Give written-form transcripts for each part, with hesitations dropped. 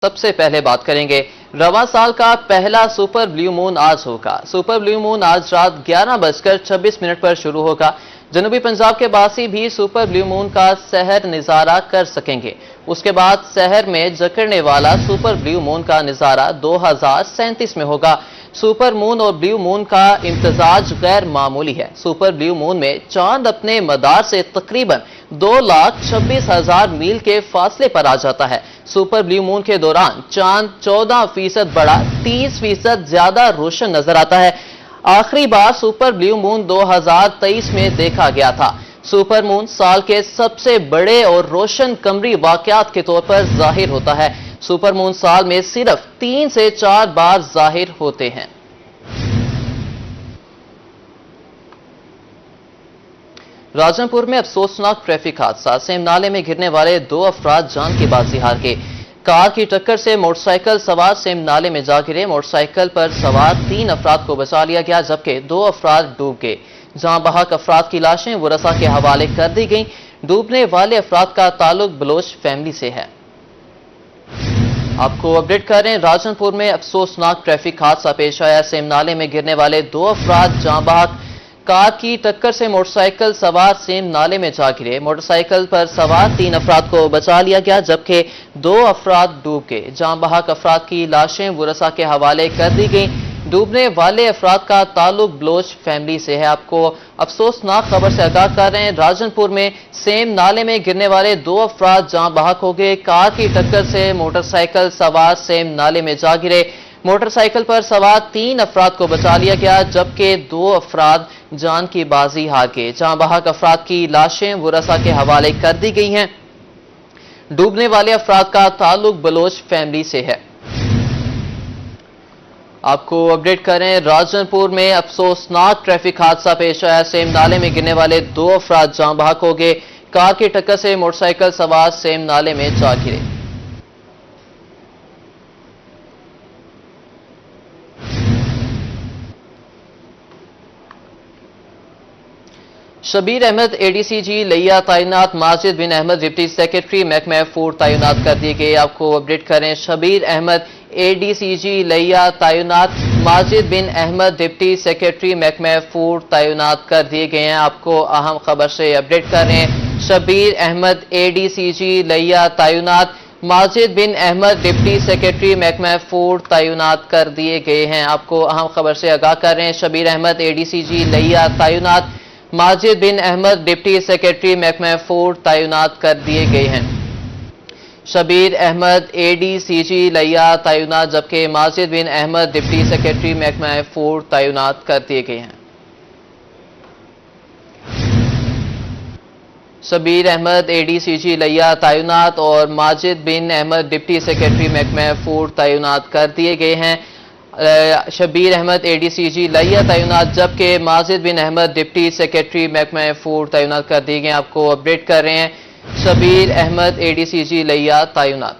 सबसे पहले बात करेंगे रवा साल का पहला सुपर ब्लू मून आज होगा। सुपर ब्लू मून आज रात 11:26 पर शुरू होगा। जनूबी पंजाब के बासी भी सुपर ब्लू मून का सहर नजारा कर सकेंगे। उसके बाद शहर में जकड़ने वाला सुपर ब्लू मून का नजारा 2037 में होगा। सुपर मून और ब्लू मून का इम्तजाज गैर मामूली है। सुपर ब्लू मून में चांद अपने मदार से तकरीबन 2,26,000 मील के फासले पर आ जाता है। सुपर ब्लू मून के दौरान चांद 14% बड़ा, 30% ज्यादा रोशन नजर आता है। आखिरी बार सुपर ब्लू मून 2023 में देखा गया था। सुपर मून साल के सबसे बड़े और रोशन कमरी वाकयात के तौर पर जाहिर होता है। सुपर मून साल में सिर्फ 3 से 4 बार जाहिर होते हैं। राजनपुर में अफसोसनाक ट्रैफिक हादसा। सेम नाले में गिरने वाले 2 अफराद जान की बाजी हार गए। कार की टक्कर से मोटरसाइकिल सवार सेम नाले में जा गिरे। मोटरसाइकिल पर सवार 3 अफराद को बचा लिया गया, जबकि 2 अफराद डूब गए। जहां बहक अफराद की लाशें वरसा के हवाले कर दी गईं। डूबने वाले अफराद का ताल्लुक बलोच फैमिली से है। आपको अपडेट कर रहे हैं, राजनपुर में अफसोसनाक ट्रैफिक हादसा पेश आया। सेम नाले में गिरने वाले 2 अफराद जहां बहक कार की टक्कर से मोटरसाइकिल सवार सेम नाले में जा गिरे। मोटरसाइकिल पर सवार 3 अफराद को बचा लिया गया, जबकि 2 अफराद डूब गए। जहां बहक अफराद की लाशें वरसा के हवाले कर दी गई। डूबने वाले अफराद का ताल्लुक बलोच फैमिली से है। आपको अफसोसनाक खबर से आगाह कर रहे हैं, राजनपुर में सेम नाले में गिरने वाले 2 अफराद जहां बहक हो गए। कार की टक्कर से मोटरसाइकिल सवार सेम नाले में जा गिरे। मोटरसाइकिल पर सवार 3 अफराद को बचा लिया गया, जबकि 2 अफराद जान की बाजी हार गए। जहां बहक अफराद की लाशें वरसा के हवाले कर दी गई हैं। डूबने वाले अफराद का ताल्लुक बलोच फैमिली से है। आपको अपडेट करें, राजनपुर में अफसोसनाक ट्रैफिक हादसा पेश आया। सेम नाले में गिरने वाले 2 अफराद जान बहक हो गए। कार की टक्कर से मोटरसाइकिल सवार सेम नाले में जा गिरे। शबीर अहमद एडीसीजी लिया तैनात। माजिद बिन अहमद डिप्टी सेक्रेटरी महकमा फूड तैनात कर दिए गए। आपको अपडेट करें, शबीर अहमद एडीसीजी लिया तैनात। माजिद बिन अहमद डिप्टी सेक्रेटरी महकमा फूड तैनात कर दिए गए हैं। आपको अहम खबर से अपडेट कर रहे हैं, शबीर अहमद एडीसीजी लिया तैनात। माजिद बिन अहमद डिप्टी सेक्रेटरी महकमा फूड तैनात कर दिए गए हैं। आपको अहम खबर से आगाह कर रहे हैं, शबीर अहमद एडीसीजी लिया तैनात। माजिद बिन अहमद डिप्टी सेक्रेटरी महकमा फूड तैनात कर दिए गए हैं। शबीर अहमद एडीसीजी लिया तैनात, जबकि माजिद बिन अहमद डिप्टी सेक्रेटरी महकमा फूड तैनात कर दिए गए हैं। शबीर अहमद एडीसीजी लिया तैनात और माजिद बिन अहमद डिप्टी सेक्रेटरी महकमा फूड तैनात कर दिए गए हैं। शबीर अहमद एडीसीजी लिया तैनात, जबकि माजिद बिन अहमद डिप्टी सेक्रेटरी महकमा फूड तैनात कर दिए गए। आपको अपडेट कर रहे हैं, शबीर अहमद एडीसीजी लिया तैनात।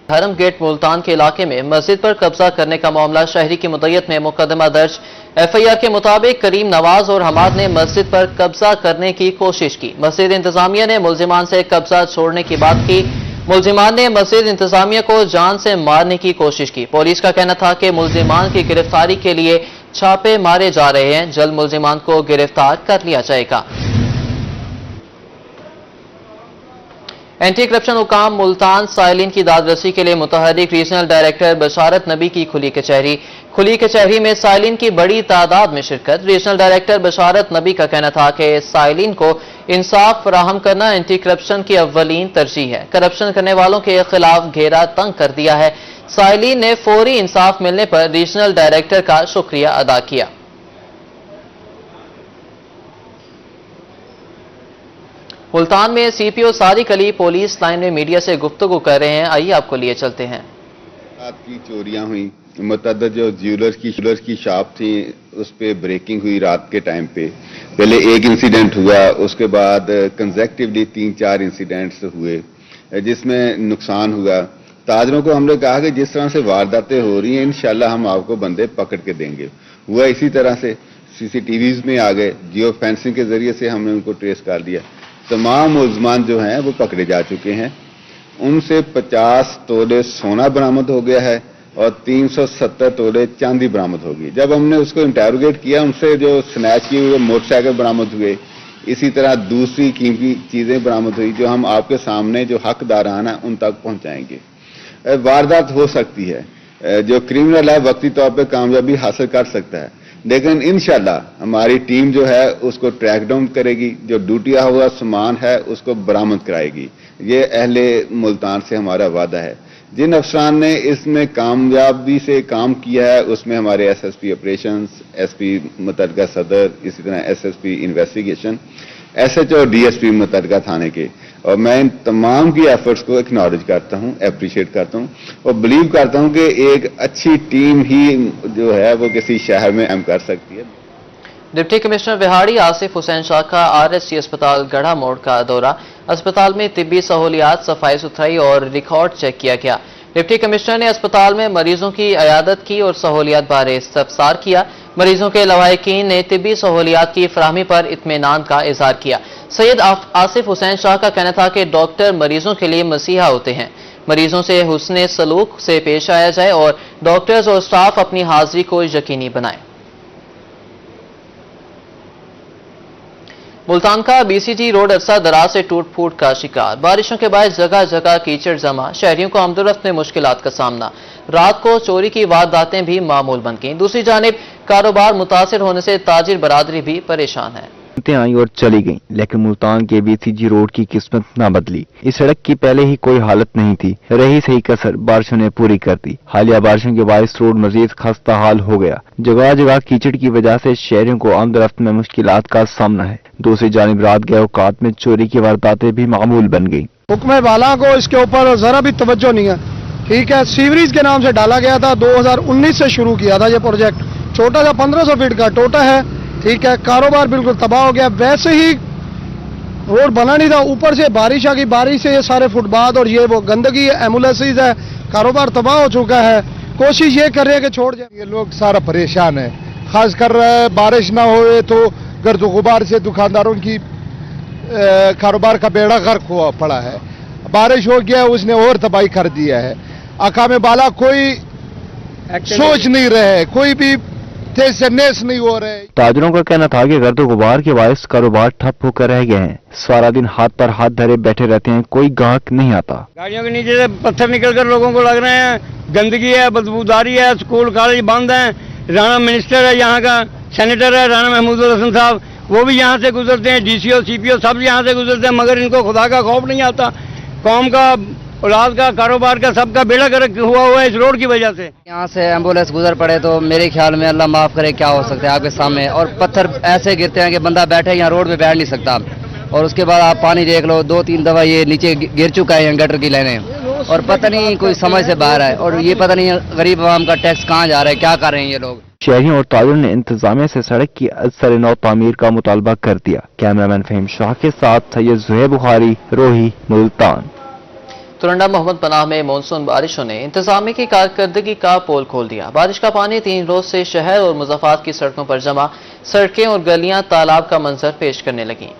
हरम गेट मुल्तान के इलाके में मस्जिद पर कब्जा करने का मामला। शहरी की मुद्दत में मुकदमा दर्ज। एफआईआर के मुताबिक करीम नवाज और हमाद ने मस्जिद पर कब्जा करने की कोशिश की। मस्जिद इंतजामिया ने मुलजिमान से कब्जा छोड़ने की बात की। मुलजिमान ने मस्जिद इंतजामिया को जान से मारने की कोशिश की। पुलिस का कहना था कि मुलजिमान की गिरफ्तारी के लिए छापे मारे जा रहे हैं। जल्द मुलजिमान को गिरफ्तार कर लिया जाएगा। एंटी करप्शन हुकाम मुल्तान साइलिन की दादरसी के लिए मुतहर्रिक रीजनल डायरेक्टर बशारत नबी की खुली कचहरी। खुली कचहरी में साइलिन की बड़ी तादाद में शिरकत। रीजनल डायरेक्टर बशारत नबी का कहना था कि साइलिन को इंसाफ फराहम करना एंटी करप्शन की अव्वलीन तरजीह है। करप्शन करने वालों के खिलाफ घेरा तंग कर दिया है। साइलिन ने फौरी इंसाफ मिलने पर रीजनल डायरेक्टर का शुक्रिया अदा किया। मुल्तान में CPO Sadiq Ali police line में मीडिया से गुफ्तगू कर रहे हैं। आइए आपको लिए चलते हैं। रात की चोरियां हुई, मुतअद्दिद जो ज्वेलर्स की शॉप थी उस पे ब्रेकिंग हुई रात के टाइम पे। पहले एक इंसिडेंट हुआ, उसके बाद कंसेक्टिवली 3-4 इंसिडेंट्स हुए जिसमें नुकसान हुआ। ताजरों को हमने कहा कि जिस तरह से वारदातें हो रही हैं इंशाल्लाह हम आपको बंदे पकड़ के देंगे। हुआ इसी तरह से सीसीटीवीज में आ गए, जियो फेंसिंग के जरिए से हमने उनको ट्रेस कर दिया। तमाम मुलजमान जो हैं वो पकड़े जा चुके हैं। उनसे 50 तोले सोना बरामद हो गया है और 370 तोले चांदी बरामद होगी। जब हमने उसको इंटेरोगेट किया, उनसे जो स्नैच किए हुए मोटरसाइकिल बरामद हुए, इसी तरह दूसरी कीमती चीजें बरामद हुई जो हम आपके सामने जो हकदारान हैं उन तक पहुंचाएंगे। वारदात हो सकती है, जो क्रिमिनल है वक्ती तौर पे कामयाबी हासिल कर सकता है, लेकिन इंशाल्लाह हमारी टीम जो है उसको ट्रैक डाउन करेगी, जो डूटिया हुआ सामान है उसको बरामद कराएगी। ये अहले मुल्तान से हमारा वादा है। जिन अफसरान ने इसमें कामयाबी से काम किया है उसमें हमारे एसएसपी ऑपरेशंस, एसपी मुतलका सदर, इसी तरह एसएसपी इन्वेस्टिगेशन, एसएचओ और डीएसपी मुतलका थाने के, और मैं इन तमाम की एफर्ट्स को एक्नॉलेज करता हूं, अप्रिशिएट करता हूं और बिलीव करता हूं कि एक अच्छी टीम ही जो है वो किसी शहर में काम कर सकती है। डिप्टी कमिश्नर विहाड़ी आसिफ हुसैन शाह का आरएससी अस्पताल गढ़ा मोड़ का दौरा। अस्पताल में तिब्बी सहूलियात, सफाई सुथराई और रिकॉर्ड चेक किया गया। डिप्टी कमिश्नर ने अस्पताल में मरीजों की अयादत की और सहूलियात बारे इस्तफसार किया। मरीजों के लवाहिकीन ने तिब्बी सहूलियात की फराहमी पर इत्मीनान का इजहार किया। सैयद आसिफ हुसैन शाह का कहना था कि डॉक्टर मरीजों के लिए मसीहा होते हैं। मरीजों से हुस्ने सलूक से पेश आया जाए और डॉक्टर्स और स्टाफ अपनी हाजिरी को यकीनी बनाएं। मुल्तान का बीसीटी रोड अरसा दराज से टूट फूट का शिकार। बारिशों के बाद जगह जगह कीचड़ जमा, शहरियों को आमदोरफ्त में मुश्किलात का सामना। रात को चोरी की वारदातें भी मामूल बन गईं। दूसरी जानिब कारोबार मुतासिर होने से ताजिर बरादरी भी परेशान है। आई और चली गईं, लेकिन मुल्तान के बीसीजी रोड की किस्मत न बदली। इस सड़क की पहले ही कोई हालत नहीं थी, रही सही कसर बारिशों ने पूरी कर दी। हालिया बारिशों के बायस रोड मजीद खस्ता हाल हो गया। जगह जगह कीचड़ की वजह से शहरियों को आमदरफ्त में मुश्किलात का सामना है। दूसरी जानिब रात के औकात में चोरी की वारदातें भी मामूल बन गई। हुक्म वाला को इसके ऊपर जरा भी तवज्जो नहीं है। ठीक है, सीवरेज के नाम से डाला गया था, 2019 से शुरू किया था ये प्रोजेक्ट। छोटा सा 1500 फीट का टोटा है। ठीक है, कारोबार बिल्कुल तबाह हो गया। वैसे ही रोड बना नहीं था, ऊपर से बारिश आ गई, बारिश से ये सारे फुटपाथ और ये वो गंदगी है, एम्बुलेंसेज है, कारोबार तबाह हो चुका है। कोशिश ये कर रहे हैं कि छोड़ जाए। ये लोग सारा परेशान है, खासकर बारिश ना होए तो गर्द गुबार से दुकानदारों की कारोबार का बेड़ा गर्क हुआ पड़ा है। बारिश हो गया, उसने और तबाही कर दिया है। अकाम बाला कोई सोच नहीं रहे, कोई भी तेज से नेस नहीं हो रहे। ताजरों का कहना था कि गर्द गुबार के बायस कारोबार ठप होकर रह गए हैं। सारा दिन हाथ पर हाथ धरे बैठे रहते हैं, कोई ग्राहक नहीं आता। गाड़ियों के नीचे से पत्थर निकल कर लोगों को लग रहे हैं, गंदगी है, बदबूदारी है, स्कूल कॉलेज बंद है। राणा मिनिस्टर है, यहाँ का सेनेटर है राणा महमूद हसन साहब, वो भी यहाँ से गुजरते हैं, डीसीओ सीपीओ सब यहाँ से गुजरते हैं, मगर इनको खुदा का खौफ नहीं आता। कौम का, औलाद का, कारोबार का, सबका बेड़ा गर्क हुआ है इस रोड की वजह से। यहाँ से एम्बुलेंस गुजर पड़े तो मेरे ख्याल में अल्लाह माफ करे क्या हो सकता है आपके सामने। और पत्थर ऐसे गिरते हैं कि बंदा बैठे यहाँ रोड पे बैठ नहीं सकता। और उसके बाद आप पानी देख लो, 2-3 दफा ये नीचे गिर चुका है गटर की लाइनें, और पता नहीं कोई समझ से बाहर है। और ये पता नहीं गरीब आवाम का टैक्स कहाँ जा रहा है, क्या कर रहे हैं ये लोग। शहरियों और ताजिरों ने इंतजामिया से सड़क की असर नौ तामीर का मुतालबा कर दिया। कैमरामैन फहीम शाह के साथ सैयद ज़ुहैब बुखारी, रोही, मुल्तान। तुरंडा मोहम्मद पनाह में मानसून बारिशों ने इंतजामिया की कारकर्दगी का पोल खोल दिया। बारिश का पानी 3 रोज से शहर और मुज़फ़्फ़रात की सड़कों पर जमा, सड़कें और गलियां तालाब का मंजर पेश करने लगी।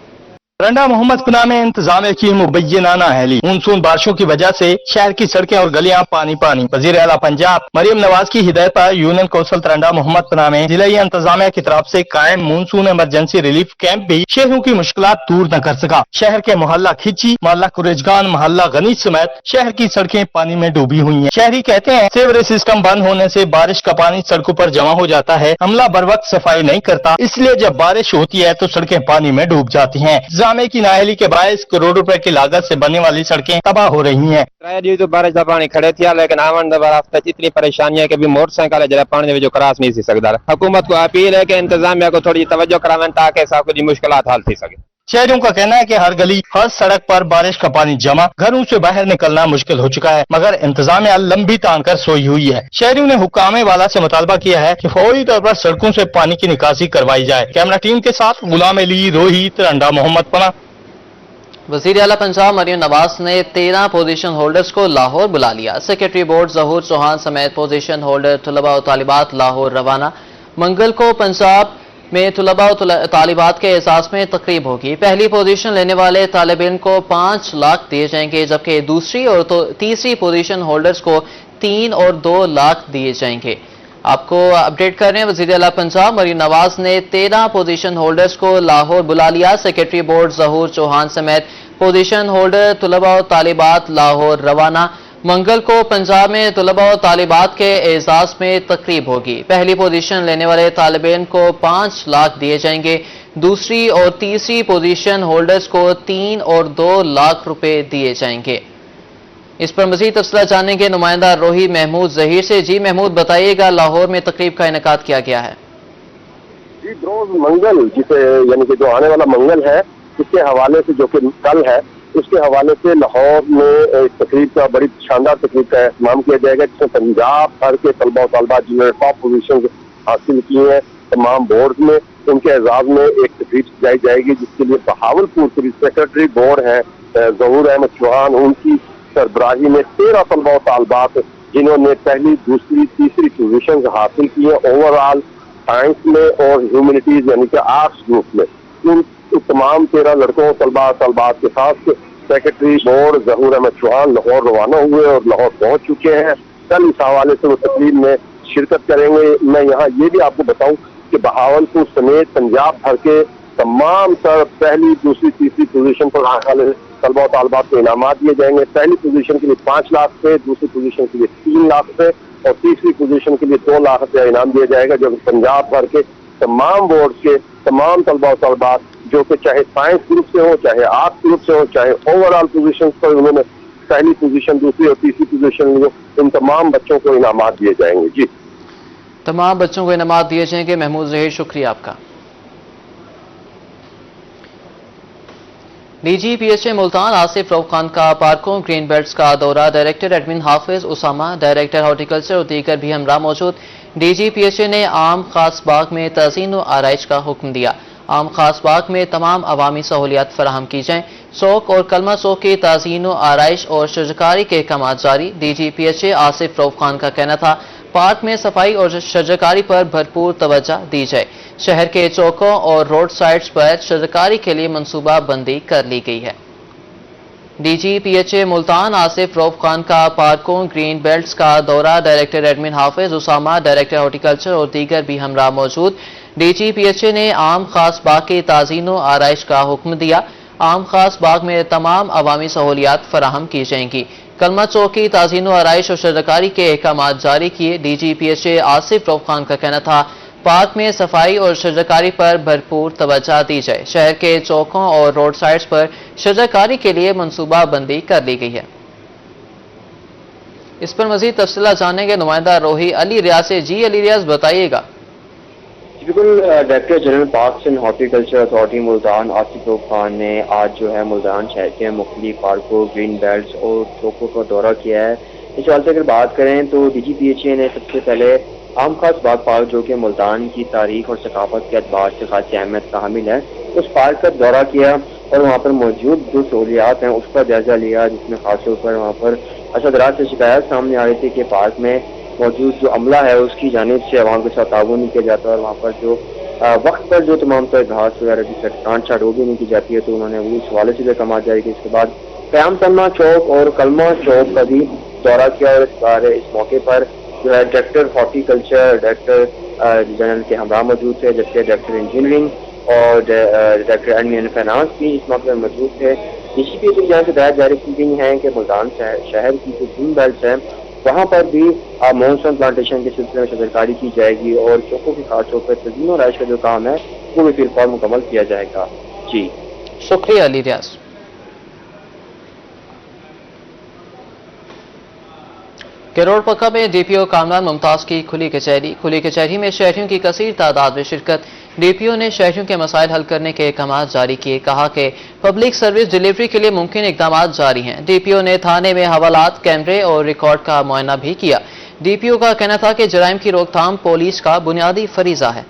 तुरंडा मोहम्मद पनाह में इंतजामिया की मुबैयनाना अहली। मानसून बारिशों की वजह से शहर की सड़कें और गलियां पानी पानी। वज़ीर आला पंजाब मरियम नवाज की हिदायत पर यूनियन कौंसिल तुरंडा मोहम्मद पनाह में जिलाई इंतजामिया की तरफ से कायम मानसून इमरजेंसी रिलीफ कैंप भी शहरों की मुश्किलात दूर न कर सका। शहर के मोहल्ला खिची, मोहल्ला कुरेजगान, मोहल्ला गनी समेत शहर की सड़कें पानी में डूबी हुई हैं। शहरी कहते हैं सीवरेज सिस्टम बंद होने से बारिश का पानी सड़कों पर जमा हो जाता है, अमला बर वक्त सफाई नहीं करता, इसलिए जब बारिश होती है तो सड़कें पानी में डूब जाती हैं। इंतजामिया की नाअहली के बायस करोड़ों रुपए की लागत से बनने वाली सड़कें तबाह हो रही हैं। तो बारिश का पानी खड़े थी, लेकिन आवन रास्ते इतनी परेशानी है कि भी मोटरसाइकिल जरा पानी में क्रॉस नहीं सी सकता। हुकूमत को अपील है कि इंतजामिया को थोड़ी तवज्जो करावें ताकि सब कुछ मुश्किलात हल थी सके। शहरियों का कहना है कि हर गली, हर सड़क पर बारिश का पानी जमा, घरों से बाहर निकलना मुश्किल हो चुका है, मगर इंतजामिया लंबी तान कर सोई हुई है। शहरियों ने हुक्कामे वाला से मुतालबा किया है कि फौरी तौर पर सड़कों से पानी की निकासी करवाई जाए। कैमरा टीम के साथ गुलाम अली, रोही, तुरंडा मोहम्मद पनाह। वज़ीर आला पंजाब मरियम नवाज ने 13 पोजीशन होल्डर्स को लाहौर बुला लिया। सेक्रेटरी बोर्ड ज़हूर चौहान समेत पोजीशन होल्डर तलबा और तालिबात लाहौर रवाना। मंगल को पंजाब میں طلباء و طالبات کے اعزاز میں تقریب ہوگی. پہلی پوزیشن لینے والے طالب علم کو 5 لاکھ دیے جائیں گے، جبکہ دوسری اور تیسری پوزیشن ہولڈرز کو 3 اور 2 لاکھ دیے جائیں گے. آپ کو اپڈیٹ کر رہے ہیں، وزیر اعلیٰ پنجاب مریم نواز نے 13 پوزیشن ہولڈرز کو لاہور بلا لیا. سیکرٹری بورڈ ظہور چوہان سمیت پوزیشن ہولڈر طلباء و طالبات لاہور روانہ. منگل کو پنجاب میں طلباء و طالبات کے اعزاز میں تقریب ہوگی. پہلی پوزیشن لینے والے طالب علم کو 5 لاکھ دیے جائیں گے، دوسری اور تیسری پوزیشن ہولڈرز کو 3 اور 2 لاکھ روپے دیے جائیں گے. اس پر مزید تفصیلات جانیں گے نمائندہ روحی محمود ظہیر سے. جی محمود، بتائیے گا لاہور میں تقریب کا انعقاد کیا گیا ہے. جی بروز منگل، جسے یعنی کہ جو آنے والا منگل ہے، اس کے حوالے سے جو کہ کل ہے، اس کے حوالے سے لاہور میں ایک تقریب کا، بڑی شاندار تقریب کا اہتمام کیا جائے گا، جس میں پنجاب بھر کے طلباء و طالبات جنہوں نے ٹاپ پوزیشن حاصل کی ہیں تمام بورڈ میں، ان کے اعزاز میں ایک تقریب سجائی جائے گی، جس کے لیے بہاولپور کے سیکرٹری بورڈ ہے ظہور احمد چوہان، ان کی سربراہی میں 13 طلباء و طالبات جنہوں نے پہلی، دوسری، تیسری پوزیشن حاصل کی ہیں اوور آل سائنس میں اور ہیومینٹیز یعنی کہ آرٹس گروپ میں. ان تمام 13 لڑکوں طلباء طالبات کے ساتھ سیکرٹری بورڈ ظہور احمد چوہان لاہور روانہ ہوئے اور لاہور پہنچ چکے ہیں. کل اس حوالے سے وہ تقریب میں شرکت کریں گے. میں یہاں یہ بھی آپ کو بتاؤں کہ بہاولپور سمیت پنجاب بھر کے تمام سر پہلی، دوسری، تیسری پوزیشن پر آنے والے طلباء و طالبات کو انعامات دیے جائیں گے. پہلی پوزیشن کے لیے 5 لاکھ روپے، دوسری پوزیشن کے لیے 3 لاکھ روپے اور تیسری پوزیشن کے لیے 2 لاکھ روپے انعام دیا جائے گا، جو پنجاب بھر کے تمام بورڈ کے تمام طلباء و طالبات جو کہ چاہے سائنس گروپ سے ہو، چاہے آرٹس گروپ سے ہو، چاہے اوور آل پوزیشن پر انہوں نے پہلی پوزیشن، دوسری اور تیسری پوزیشن لی، ان تمام بچوں کو انعامات دیے جائیں گے. جی تمام بچوں کو انعامات دیے جائیں گے. محمود ظہیر، شکریہ آپ کا. D G P H A Multan Asif Rauf Khan کا پارکوں گرین بیلٹس کا دورہ. ڈائریکٹر ایڈمن حافظ اسامہ، ڈائریکٹر ہارٹیکلچر اور دیگر بھی ہمراہ موجود. ڈی جی پی ایچ اے نے عام خاص باغ میں تزئین و آرائش کا حکم دیا. عام خاص باغ میں تمام عوامی سہولیات فراہم کی جائیں. چوک اور کلمہ چوک کی تزئین و آرائش اور شجرکاری کے احکامات جاری. D G P H A Asif Rauf Khan کا کہنا تھا پارک میں صفائی اور شجرکاری پر بھرپور توجہ دی جائے. شہر کے چوکوں اور روڈ سائٹس پر شجرکاری کے لیے منصوبہ بندی کر لی گئی ہے. D G P H A Multan Asif Rauf Khan کا پارکوں گرین بیلٹس کا دورہ. ڈائریکٹر ایڈمن حافظ اسامہ، ڈائریکٹر ہارٹیکلچر اور دیگر بھی ہمراہ موجود. ڈی جی پی ایچ اے نے عام خاص باغ کی تزئین و آرائش کا حکم دیا. عام خاص باغ میں تمام عوامی سہولیات فراہم کی جائیں گی. کلمہ چوک کی تزئین و آرائش اور شجرکاری کے احکامات جاری کیے. D G P H A Asif Rauf Khan کا کہنا تھا پارک میں صفائی اور شجرکاری پر بھرپور توجہ دی جائے. شہر کے چوکوں اور روڈ سائٹس پر شجرکاری کے لیے منصوبہ بندی کر لی گئی ہے. اس پر مزید تفصیلات جانیں گے نمائندہ روحی علی ریاض سے. جی علی ریاض، بتائیے گا. بالکل، director general parks and horticulture authority Multan Asif Rauf Khan نے آج جو ہے ملتان شہر کے مختلف پارکوں، گرین بیلٹس اور چوکوں کا دورہ کیا ہے. اس حوالے سے اگر بات کریں تو ڈی جی پی ایچ اے نے سب سے پہلے عام خاص باغ پارک، جو کہ ملتان کی تاریخ اور ثقافت کے اعتبار سے خاصی اہمیت کا حامل ہے، اس پارک کا دورہ کیا اور وہاں پر موجود جو سہولیات ہیں اس کا جائزہ لیا، جس میں خاص طور پر وہاں پر اساتذہ سے شکایت سامنے آ رہی تھی کہ پارک میں موجود جو عملہ ہے اس کی جانب سے عوام کے ساتھ تعاون نہیں کیا جاتا اور وہاں پر جو وقت پر جو تمام طرح گھاس وغیرہ کی کانٹ چھانٹ وہ بھی نہیں کی جاتی ہے. تو انہوں نے وہ اس حوالے سے بھی احکامات جاری کیے. اس کے بعد قیام تنہ چوک اور کلمہ چوک کا بھی دورہ کیا اور اس موقع پر جو ہے ڈائریکٹر ہارٹیکلچر، ڈائریکٹر جنرل کے ہمراہ موجود تھے، جبکہ ڈائریکٹر انجینئرنگ اور ڈائریکٹر ایڈمن فائنانس بھی اس موقع پر موجود تھے. ڈی جی پی ایچ اے جہاں سے ہدایت جاری کی گئی ہیں کہ ملتان شہر کی جو گرین بیلٹس ہیں وہاں پر بھی مونسون پلانٹیشن کے سلسلے میں شجرکاری کی جائے گی اور چوکوں کی خاص طور پر تزئین و آرائش کا جو کام ہے وہ بھی فی الفور مکمل کیا جائے گا. جی شکریہ علی ریاض. کروڑ پکا میں ڈی پی او کامران ممتاز کی کھلی کچہری میں شہریوں کی کثیر تعداد میں شرکت. ڈی پی او نے شہریوں کے مسائل حل کرنے کے احکامات جاری کیے. کہا کہ پبلک سروس ڈیلیوری کے لیے ممکن اقدامات جاری ہیں. ڈی پی او نے تھانے میں حوالات، کیمرے اور ریکارڈ کا معائنہ بھی کیا. ڈی پی او کا کہنا تھا کہ جرائم کی روک تھام پولیس کا بنیادی فریضہ ہے.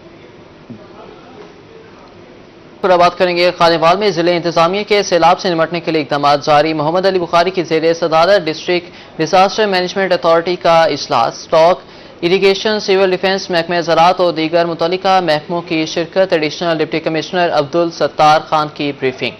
پر بات کریں گے خانیوال میں ضلع انتظامیہ کے سیلاب سے نمٹنے کے لیے اقدامات جاری. محمد علی بخاری کی زیر صدارت ڈسٹرکٹ ڈیزاسٹر مینجمنٹ اتھارٹی کا اجلاس. اسٹاک इरीगेशन, सिविल डिफेंस, महकमे ज़राअत और दीगर मुतल्लिका महकमों की शिरकत। Additional deputy commissioner Abdul Sattar Khan की ब्रीफिंग।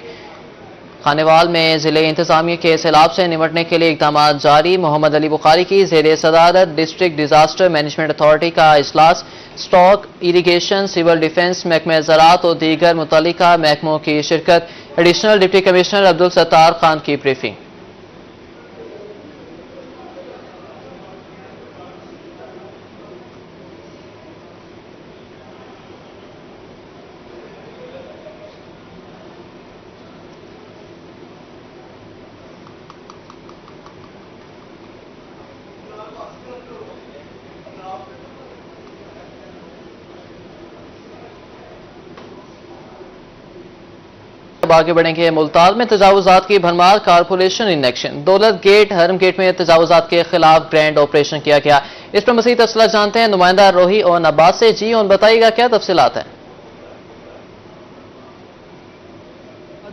खानेवाल में ज़िले इंतजामिया के सैलाब से निपटने के लिए इक़दाम जारी। मोहम्मद अली बुखारी की ज़ेर सदारत डिस्ट्रिक्ट डिजास्टर मैनेजमेंट अथॉरिटी का इजलास। स्टॉक, इरीगेशन, सिविल डिफेंस, महकमे ज़राअत और दीगर मुतल्लिका महकमों की शिरकत। Additional deputy commissioner Abdul Sattar Khan की ब्रीफिंग। आगे बढ़ेंगे। मुल्तान में तजावुजात की भरमार, कारपोरेशन इन एक्शन। दौलत गेट, हरम गेट में तजावुजात के खिलाफ ग्रैंड ऑपरेशन किया गया। इस पर मज़ीद तफसीलात जानते हैं नुमाइंदा रोही और अब्बास से। जी और बताइएगा क्या तफसीलात हैं।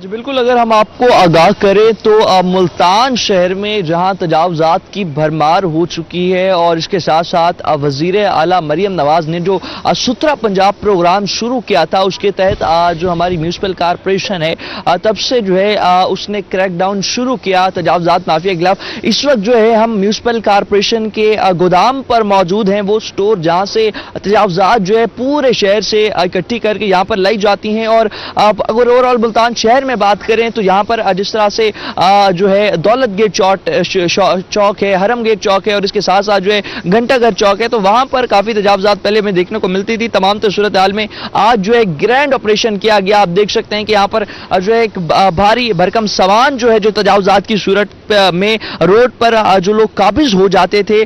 जी बिल्कुल, अगर हम आपको आगाह करें तो मुल्तान शहर में जहां तजावुजात की भरमार हो चुकी है और इसके साथ साथ वजीर आला मरियम नवाज ने जो सुथरा पंजाब प्रोग्राम शुरू किया था, उसके तहत जो हमारी म्यूनसिपल कारपोरेशन है तब से जो है उसने क्रैकडाउन शुरू किया तजावुजात माफिया के खिलाफ। इस वक्त जो है हम म्यूनसिपल कारपोरेशन के गोदाम पर मौजूद हैं, वो स्टोर जहां से तजावुजात जो है पूरे शहर से इकट्ठी करके यहाँ पर लाई जाती हैं। और अगर ओवरऑल मुल्तान शहर में बात करें तो यहां पर जिस तरह से जो है दौलत गेट चौक है, हरम गेट चौक है और इसके साथ साथ जो है घंटाघर चौक है, तो वहां पर काफी तजावुजात पहले में देखने को मिलती थी। तमाम सूरत हाल में आज जो है ग्रैंड ऑपरेशन किया गया। आप देख सकते हैं कि यहां पर जो है एक भारी भरकम सामान जो है जो तजावुजात की सूरत में रोड पर जो लोग काबिज हो जाते थे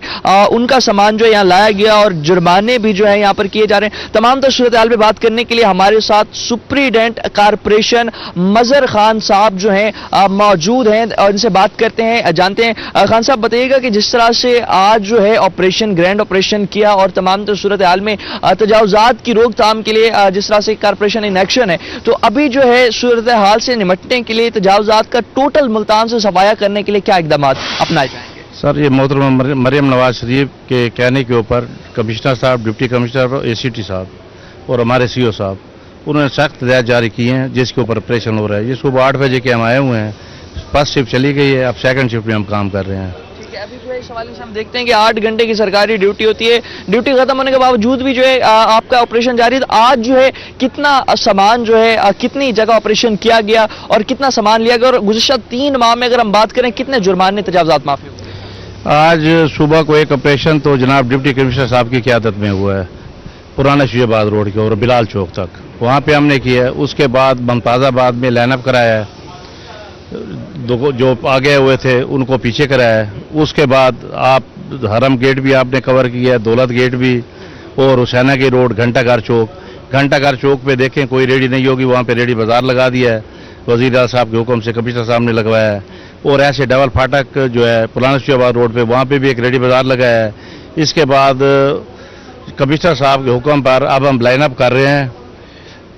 उनका सामान जो है यहाँ लाया गया और जुर्माने भी जो है यहाँ पर किए जा रहे हैं। तमाम सूरत हाल में बात करने के लिए हमारे साथ सुप्रीडेंट कारपोरेशन मजहर खान साहब जो हैं मौजूद हैं और इनसे बात करते हैं, जानते हैं। खान साहब बताइएगा कि जिस तरह से आज जो है ऑपरेशन ग्रैंड ऑपरेशन किया और तमाम सूरत हाल में तजावुजात की रोकथाम के लिए जिस तरह से कारपोरेशन इन एक्शन है, तो अभी जो है सूरत हाल से निपटने के लिए तजावुजात का टोटल मुल्तान से सफाया करने के लिए क्या इकदाम अपनाए जाएंगे? सर, ये मोहतरम मरियम नवाज शरीफ के कहने के ऊपर कमिश्नर साहब, डिप्टी कमिश्नर, एसीटी साहब और हमारे सीओ साहब, उन्होंने सख्त हिदायत जारी की हैं जिसके ऊपर ऑपरेशन हो रहा है। ये सुबह 8 बजे के हम आए हुए हैं, फर्स्ट शिफ्ट चली गई है, अब सेकंड शिफ्ट में हम काम कर रहे हैं। ठीक है, अभी जो है इस हवाले से हम देखते हैं कि 8 घंटे की सरकारी ड्यूटी होती है, ड्यूटी खत्म होने के बावजूद भी जो है आपका ऑपरेशन जारी है। तो आज जो है कितना सामान जो है कितनी जगह ऑपरेशन किया गया और कितना सामान लिया गया और गुज़िश्ता 3 माह में अगर हम बात करें कितने जुर्माने तजावुजात माफी हुए? आज सुबह को एक ऑपरेशन तो जनाब डिप्टी कमिश्नर साहब की क़यादत में हुआ है, पुराना शुजाबाद रोड के और बिलाल चौक तक, वहाँ पे हमने किया है। उसके बाद मुमताज़ाबाद में लाइनअप कराया है, जो आगे हुए थे उनको पीछे कराया है। उसके बाद आप हरम गेट भी आपने कवर किया है, दौलत गेट भी, और हुसैना की रोड, घंटाघर चौक पे देखें कोई रेडी नहीं होगी, वहाँ पे रेडी बाजार लगा दिया है वज़ीर आला साहब के हुक्म से, कमिश्नर साहब ने लगवाया है। और ऐसे डबल फाटक जो है पुराना शुजाबाद रोड पे, वहाँ पे भी एक रेडी बाजार लगाया है। इसके बाद कमिश्नर साहब के हुक्म पर अब हम लाइनअप कर रहे हैं,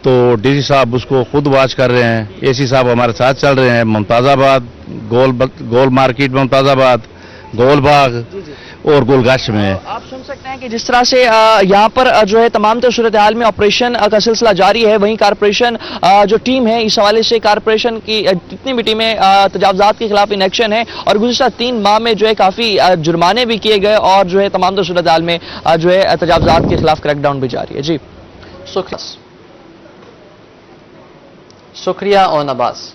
तो डीसी साहब उसको खुद वॉच कर रहे हैं, एसी साहब हमारे साथ चल रहे हैं। मुमताज़ाबाद, गोल मार्केट, मुमताज़ाबाद, गोलबाग और गोलगश्त में आप सुन सकते हैं कि जिस तरह से यहाँ पर जो है तमाम सूरत हाल में ऑपरेशन का सिलसिला जारी है। वहीं कारपोरेशन जो टीम है, इस हवाले से कारपोरेशन की जितनी भी टीमें तजावुजात के खिलाफ इन एक्शन है और गुज़िश्ता 3 माह में जो है काफ़ी जुर्माने भी किए गए और जो है तमाम सूरत हाल में जो है तजावुजात के खिलाफ क्रैकडाउन भी जारी है। जी शुक्रिया और अब्बास।